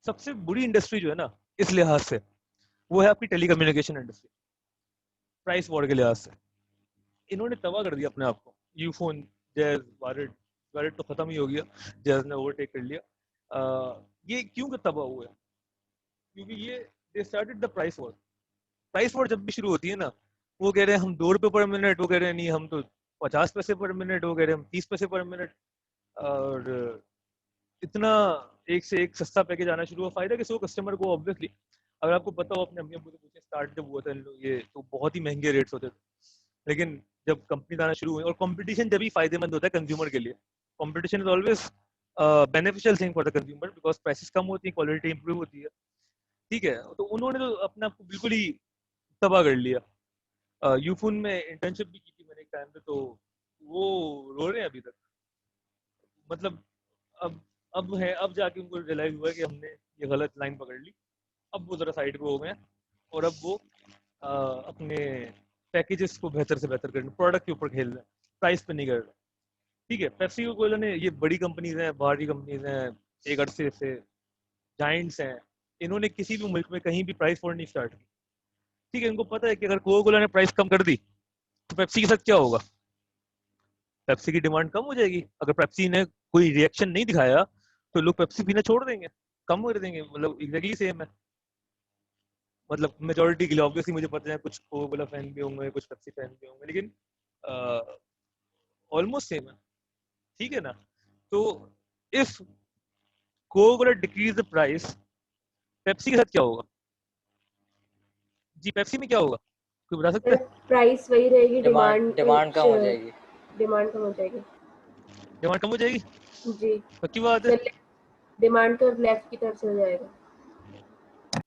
सबसे बुरी इंडस्ट्री जो है ना इस लिहाज से, वो है आपकी टेलीकम्युनिकेशन इंडस्ट्री। प्राइस वॉर के लिहाज से इन्होंने तबाह कर दिया अपने आप को। यूफोन, जैज, वारिड, वारिड तो खत्म ही हो गया, जैज ने ओवरटेक कर लिया। ये क्यों तबाह हुआ है? क्योंकि ये they started the price war. Price war जब भी शुरू होती है ना, वो कह रहे हैं हम 2 रुपए पर मिनट, वो कह रहे हैं नहीं हम तो 50 पैसे पर मिनट, वो कह रहे हैं हम 30 पैसे पर मिनट, और इतना एक से एक सस्ता पैकेज आना शुरू हुआ। फायदा किसी को, कस्टमर को ऑब्वियसली। अगर आपको पता हो, अपने अम्मी अब्बू से पूछे, स्टार्ट जब हुआ था ये तो बहुत ही महंगे रेट्स होते थे, लेकिन जब कंपनी आना शुरू हुई, और कंपटीशन जब ही फायदेमंद होता है कंज्यूमर के लिए। Competition is always beneficial thing for the consumer, because prices कम होती है, क्वालिटी इंप्रूव होती है। ठीक है, तो उन्होंने तो अपने आप को बिल्कुल ही तबाह कर लिया। यूफोन में इंटर्नशिप भी की थी मैंने एक टाइम पे, तो वो रो रहे हैं अभी तक। मतलब अब अब जाके उनको रियलाइज हुआ है कि हमने ये गलत लाइन पकड़ ली। अब वो जरा साइड पे हो गए हैं, और अब वो अपने पैकेजेस को बेहतर से बेहतर करने, प्रोडक्ट के ऊपर खेल रहे हैं, प्राइस पे नहीं कर रहे। ठीक है, पेप्सी कोला ने, ये बड़ी कंपनीज हैं, बाहरी कंपनीज हैं, एक अरसे से जाइंट्स हैं, इन्होंने किसी भी मुल्क में कहीं भी प्राइस वॉर नहीं स्टार्ट की। ठीक है, इनको पता है कि अगर कोका कोला ने प्राइस कम कर दी तो पेप्सी के साथ क्या होगा? पेप्सी की डिमांड कम हो जाएगी। अगर पेप्सी ने कोई रिएक्शन नहीं दिखाया तो लोग पेप्सी पीना छोड़ देंगे, कम कर देंगे। मतलब एग्जैक्टली सेम है। मतलब मेजोरिटी के लिए ऑब्वियसली मुझे पता है, कुछ कोका कोला फैन भी होंगे, कुछ पेप्सी फैन भी होंगे, लेकिन ऑलमोस्ट सेम है। ठीक है ना? तो if Coca Cola decrease the price, Pepsi के साथ क्या होगा? जी, पेप्सी में क्या होगा, कोई बता सकता है? प्राइस वही रहेगी, डिमांड कम हो जाएगी। डिमांड कम हो जाएगी। डिमांड कम हो जाएगी, जी, पक्की बात है। डिमांड तो लेफ्ट की तरफ से हो जाएगा।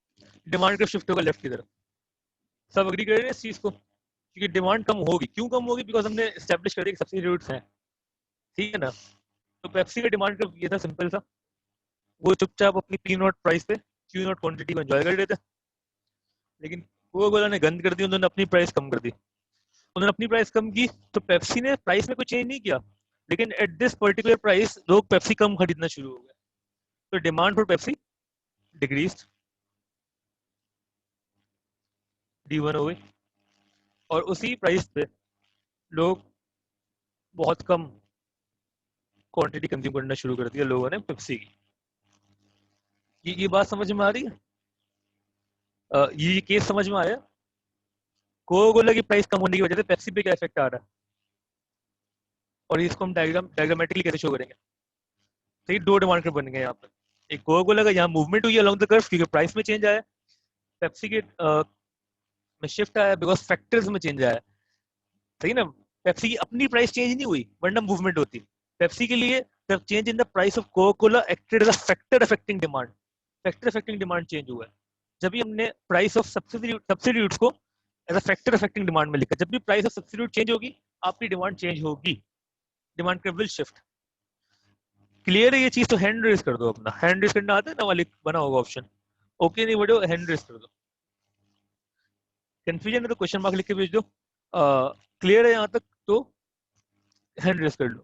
डिमांड का शिफ्ट होगा लेफ्ट की तरफ। सब अग्री कर रहे हैं इस चीज को? क्योंकि डिमांड कम होगी। क्यों कम होगी? बिकॉज हमने एस्टेब्लिश कर दिया कि सब्सिट्यूट्स हैं। ठीक है ना? तो पेप्सी का डिमांड का ये था, सिंपल सा, वो चुपचाप अपनी पी नॉट प्राइस पे क्यू नॉट क्वांटिटी को एंजॉय कर रहे थे। लेकिन कोका कोला ने गंद कर दी, उन्होंने अपनी प्राइस कम कर दी। उन्होंने अपनी प्राइस कम की तो पेप्सी ने प्राइस में कोई चेंज नहीं किया, लेकिन एट दिस पर्टिकुलर प्राइस लोग पेप्सी कम खरीदना शुरू हो गए, तो demand for Pepsi decrease, D1 हो गई, और उसी प्राइस पे लोग बहुत कम क्वांटिटी कंज्यूम करना शुरू कर दिया लोगों ने पेप्सी की। ये बात समझ में आ रही है? ये केस समझ में आया? कोका कोला की प्राइस कम होने की वजह से पेप्सी पे क्या इफेक्ट आ रहा है, और इसको हम डायग्रामेटिकली कैसे शो करेंगे? तो ये 2 डिमांड कर्व बन गए यहाँ पे। एक कोका कोला का यहाँ मूवमेंट हुई अलोंग द कर्व क्योंकि प्राइस में चेंज आया, पेप्सी के में शिफ्ट आया बिकॉज फैक्टर्स में चेंज आया। सही ना? पेप्सी की अपनी प्राइस चेंज नहीं हुई, वरना मूवमेंट होती। पेप्सी के लिए the change in the price of Coca Cola acted as a factor affecting demand. Factor affecting demand change हुआ है जब भी हमने प्राइस ऑफ सब्सिट्यूट्स को as a factor affecting demand में लिखा। जब भी प्राइस ऑफ सब्सिट्यूट चेंज होगी, आपकी डिमांड चेंज होगी, demand curve will shift. Clear है ये चीज? तो हैंड रेस कर दो अपना। हैंड रेस करना आता है ना, वाले बना होगा ऑप्शन। ओके नहीं बढ़ो, हैंड रेस कर दो। कंफ्यूजन है तो क्वेश्चन मार्क लिख के भेज दो। क्लियर है यहाँ तक तो हैंड रेस कर लो।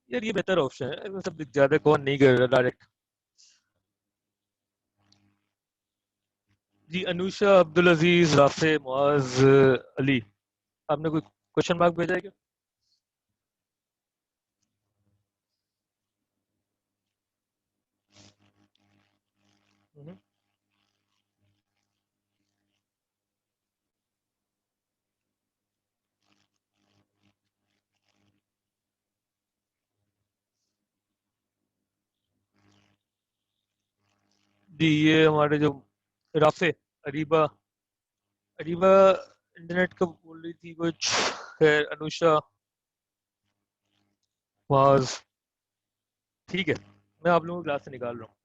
यार ये बेहतर ऑप्शन है, सब ज्यादा कौन नहीं कर रहा डायरेक्ट। जी, अनुषा, अब्दुल अजीज, राफे, मुआज, अली, आपने कोई क्वेश्चन मार्क भेजा है क्या? हम्म। जी, ये हमारे जो राफे, अरीबा, अरीबा इंटरनेट का बोल रही थी कुछ। खैर अनुषा वाज ठीक है, मैं आप लोगों को क्लास से निकाल रहा हूँ।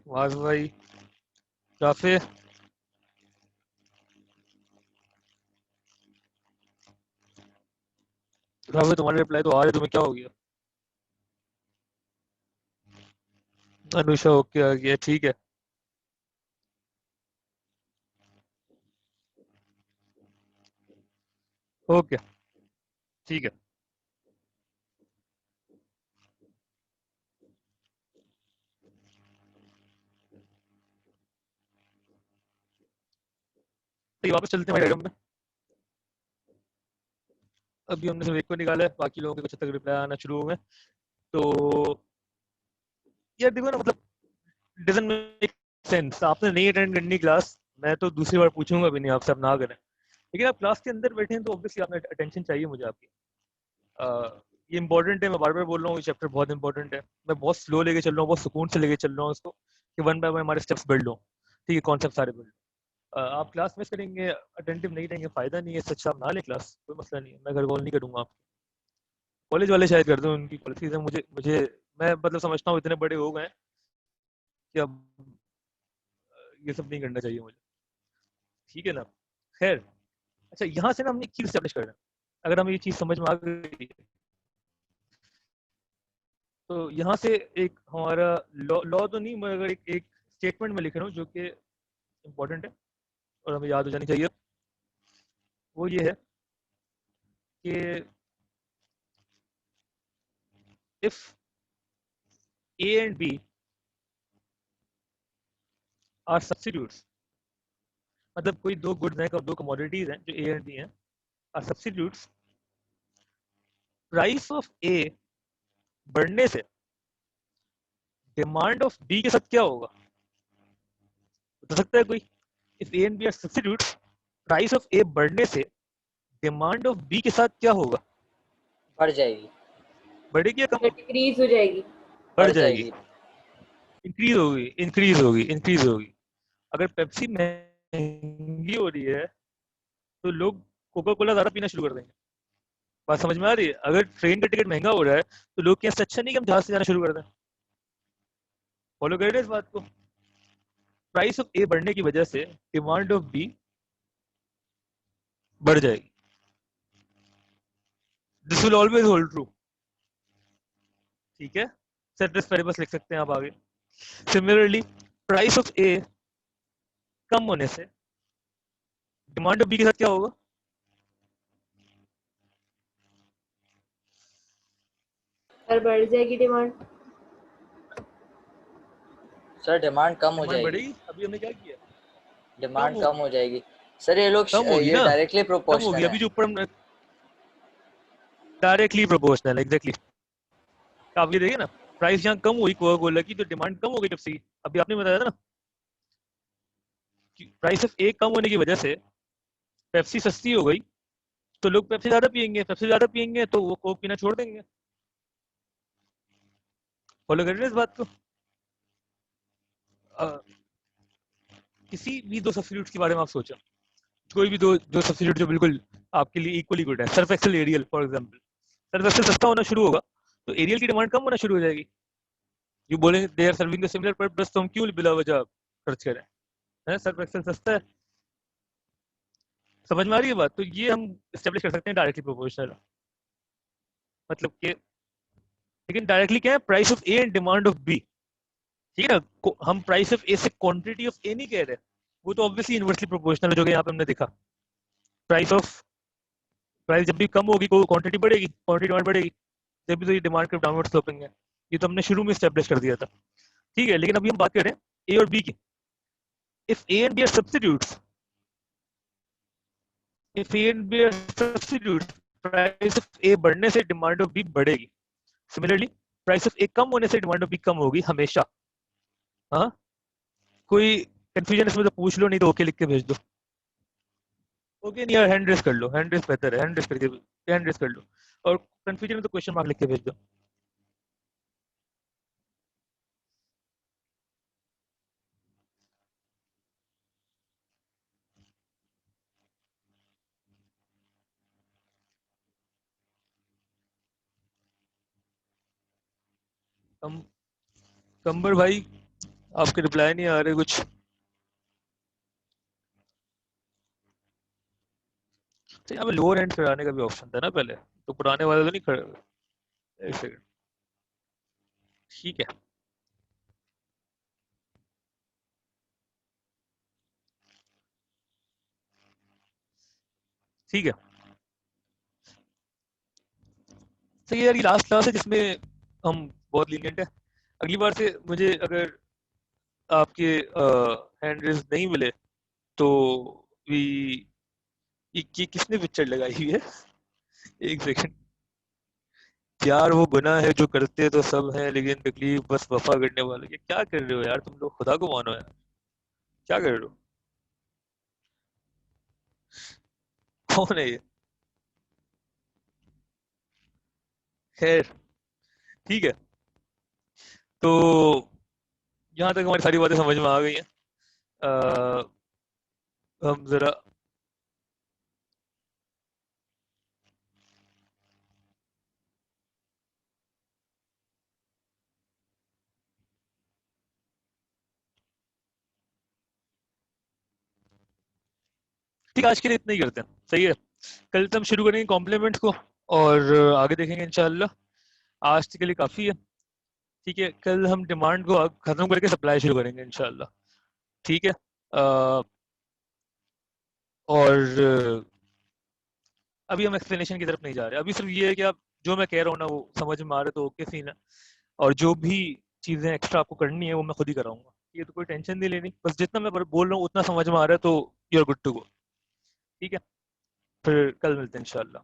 वाज भाई, काफी काफी तुम्हारे रिप्लाई तो आ रहे, तुम्हें क्या हो गया? अनुषा ओके आ गया, ठीक है। ओके ठीक है। तो ये वापस चलते हैं हमारे डायग्राम में। अभी हमने सिर्फ एक को निकाला है, बाकी लोगों के कुछ तक रिप्लाई आना शुरू हो गए। तो यार देखो ना, मतलब डजंट मेक सेंस। आपने नहीं अटेंड करनी क्लास, मैं तो दूसरी बार पूछूंगा भी नहीं आपसे, आप ना करें। लेकिन आप क्लास के अंदर बैठे हैं तो ऑब्वियसली आपने अटेंशन चाहिए मुझे आपकी। ये इंपॉर्टेंट है, मैं बार बार बोल रहा हूँ, ये चैप्टर बहुत इंपॉर्टेंट है। मैं बहुत स्लो लेके चल रहा हूँ, बहुत सुकून से लेके चल रहा हूँ इसको, कि वन बाय वन हमारे स्टेप्स बिल्ड हो। ठीक है, कॉन्सेप्ट सारे बिल्ड। आप क्लास मिस करेंगे, अटेंटिव नहीं रहेंगे, फायदा नहीं है। सच आप ना ले क्लास, कोई मसला नहीं है, मैं घर कॉल नहीं करूंगा आप। कॉलेज वाले शायद कर दें, उनकी पॉलिसीज है। मुझे मुझे मैं मतलब समझता हूँ इतने बड़े हो गए हैं कि अब ये सब नहीं करना चाहिए मुझे। ठीक है ना? खैर, अच्छा यहाँ से ना हमने एक चीज स्टैब्लिश करना है। अगर हमें ये चीज समझ में आ गई तो यहाँ से एक हमारा लॉ लॉ तो नहीं, मगर एक स्टेटमेंट में लिख रहा हूँ जो कि इम्पोर्टेंट है और हमें याद हो जानी चाहिए। वो ये है कि if A and B are substitutes, मतलब कोई दो गुड्स हैं, दो कमोडिटीज हैं जो ए एंड बी हैं, are substitutes, price of A बढ़ने से डिमांड ऑफ बी के साथ क्या होगा? बता सकता है कोई? If A and B are substitutes, price of A बढ़ने से डिमांड ऑफ बी के साथ क्या होगा? बढ़ जाएगी। बढ़ेगी या कम? डिक्रीज हो जाएगी। बढ़ जाएगी। इंक्रीज होगी, इंक्रीज होगी, इंक्रीज होगी। अगर पेप्सी महंगी हो रही है तो लोग कोका कोला ज्यादा पीना शुरू कर देंगे। बात समझ में आ रही है? अगर ट्रेन का टिकट महंगा हो रहा है तो लोग क्या, अच्छा नहीं कि हम जहाज से जाना शुरू कर दें? फॉलो कर रहे हैं इस बात को? प्राइस ऑफ ए बढ़ने की वजह से डिमांड ऑफ बी बढ़ जाएगी। This will always hold true. ठीक है, सेट्रेस पेरिबस लिख सकते हैं आप आगे। सिमिलरली, प्राइस ऑफ ए कम होने से डिमांड ऑफ बी के साथ क्या होगा? और बढ़ जाएगी डिमांड। सर डिमांड कम हो डिमांड जाएगी। बढ़ेगी। अभी हमने क्या किया? डिमांड कम हो जाएगी। सर ये लोग कम होगी ये ना, डायरेक्टली कम प्रोपोर्शनल होगी। है। अभी जो ऊपर हम डायरेक्टली प्रोपोर्शनल, एग्जैक्टली। आप ये देखिए ना, प्राइस यहाँ कम हुई कोका कोला की तो डिमांड कम हो गई पेप्सी की। अभी आपने बताया था ना कि प्राइस ऑफ ए कम होने की वजह से पेप्सी सस्ती हो गई, तो लोग पेप्सी ज्यादा पियेंगे, पेप्सी ज्यादा पियेंगे तो वो कोक पीना छोड़ देंगे। फॉलो कर रहे हैं इस बात को? किसी भी दो सब्स्टिट्यूट्स के बारे में आप सोचा, कोई भी दो दो सब्स्टिट्यूट जो बिल्कुल आपके लिए इक्वली गुड है, Surf Excel Ariel for example. Surf Excel सस्ता होना शुरू होगा तो एरियल की डिमांड कम होना शुरू हो जाएगी। यू बोलेंगे they are serving the similar purpose, तो हम क्यों बिला वजह खर्च करें? है, सर्फ एक्सेल सस्ता है। समझ में आ रही है बात? तो ये हम स्टेब्लिश कर सकते हैं डायरेक्टली प्रोपोर्शनल। मतलब कि, लेकिन डायरेक्टली क्या है, price of A and demand of B. ठीक है ना? हम प्राइस ऑफ ए से क्वांटिटी ऑफ ए नहीं कह रहे, वो तो ऑब्वियसली इनवर्सली प्रोपोर्शनल है, जो कि यहाँ पे हमने देखा। प्राइस ऑफ प्राइस जब भी कम होगी क्वांटिटी बढ़ेगी, क्वांटिटी डिमांड बढ़ेगी, जब भी तो ये डिमांड कर्व डाउनवर्ड स्लोपिंग है। ये तो हमने शुरू में स्टेब्लिश कर दिया था। ठीक है, लेकिन अभी हम बात कर रहे हैं ए और बी की। If A and B are substitutes, if A and B are substitutes, price of A बढ़ने से डिमांड ऑफ बी बढ़ेगी। सिमिलरली, प्राइस ऑफ ए कम होने से डिमांड ऑफ बी कम होगी हमेशा। हाँ, कोई कंफ्यूजन इसमें तो पूछ लो, नहीं तो ओके लिख के भेज दो। ओके नहीं यार, हैंड रेस कर लो, हैंड रेस बेहतर है, हैंड रेस करके हैंड रेस कर लो। और कंफ्यूजन में तो क्वेश्चन मार्क लिख के भेज दो। कम कंबर भाई, आपके रिप्लाई नहीं आ रहे कुछ। तो यहाँ पे लोअर एंड कराने का भी ऑप्शन था ना पहले, तो पुराने वाले तो नहीं कर। एक सेकंड। ठीक है, ठीक है। तो ये यार ये लास्ट क्लास है जिसमें हम बहुत लीनियंट है। अगली बार से मुझे अगर आपके हैंड रेज नहीं मिले तो भी ये किसने पिक्चर लगाई हुई है? एक सेकंड। प्यार वो गुनाह है जो करते तो सब है, लेकिन तकलीफ बस वफा करने वाले। ये क्या कर रहे हो यार तुम लोग, खुदा को मानो यार, क्या कर रहे हो? कौन है ये? खैर, ठीक है। तो यहाँ तक हमारी सारी बातें समझ में आ गई हैं। अ, हम जरा ठीक है, आज के लिए इतना ही करते हैं, सही है। कल से हम शुरू करेंगे कॉम्प्लीमेंट्स को, और आगे देखेंगे इंशाल्लाह। आज के लिए काफ़ी है। ठीक है, कल हम डिमांड को खत्म करके सप्लाई शुरू करेंगे इंशाल्लाह। ठीक है। और अभी हम एक्सप्लेनेशन की तरफ नहीं जा रहे, अभी सिर्फ ये है कि आप जो मैं कह रहा हूँ ना वो समझ में आ रहा है तो ओके सीन है। और जो भी चीज़ें एक्स्ट्रा आपको करनी है वो मैं खुद ही कराऊंगा। ये तो कोई टेंशन नहीं लेनी, बस जितना मैं बोल रहा हूँ उतना समझ में आ रहा है तो you are good to go. ठीक है, फिर कल मिलते हैं इंशाल्लाह।